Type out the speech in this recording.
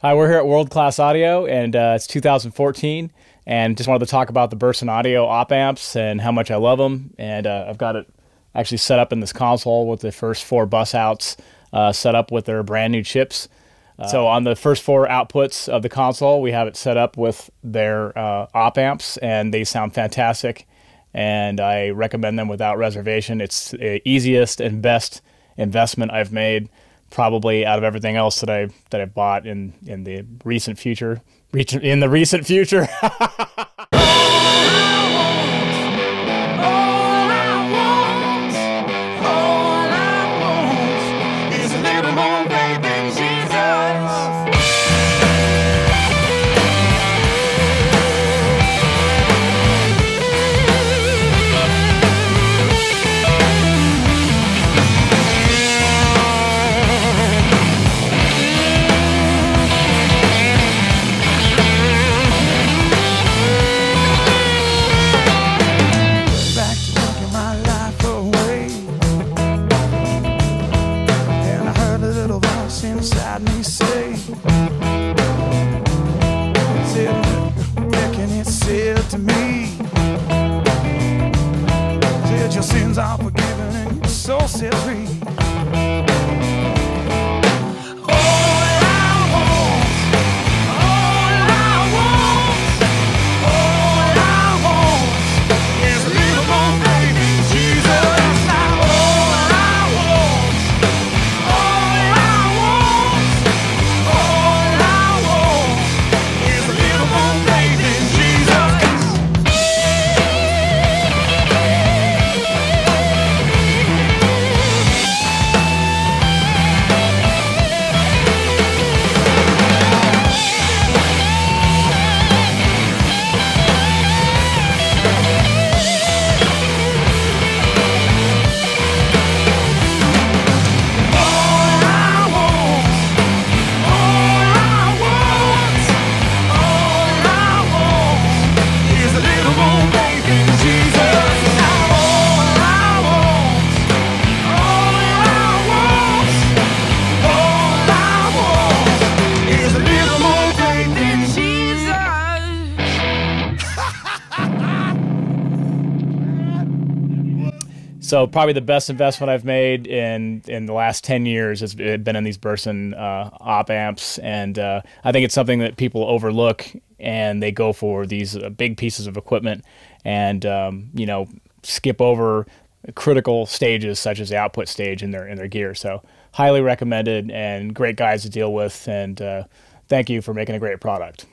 Hi, we're here at World Class Audio, and it's 2014, and just wanted to talk about the Burson Audio op amps and how much I love them. And I've got it actually set up in this console with the first 4 bus outs set up with their brand new chips. So on the first 4 outputs of the console, we have it set up with their op amps, and they sound fantastic, and I recommend them without reservation. It's the easiest and best investment I've made, probably out of everything else that I've bought in the recent future. Inside me say, reckon it said to me, said your sins are forgiven and your soul set free. So probably the best investment I've made in the last 10 years has been in these Burson op amps, and I think it's something that people overlook, and they go for these big pieces of equipment and you know, skip over critical stages such as the output stage in their gear. So highly recommended, and great guys to deal with, and thank you for making a great product.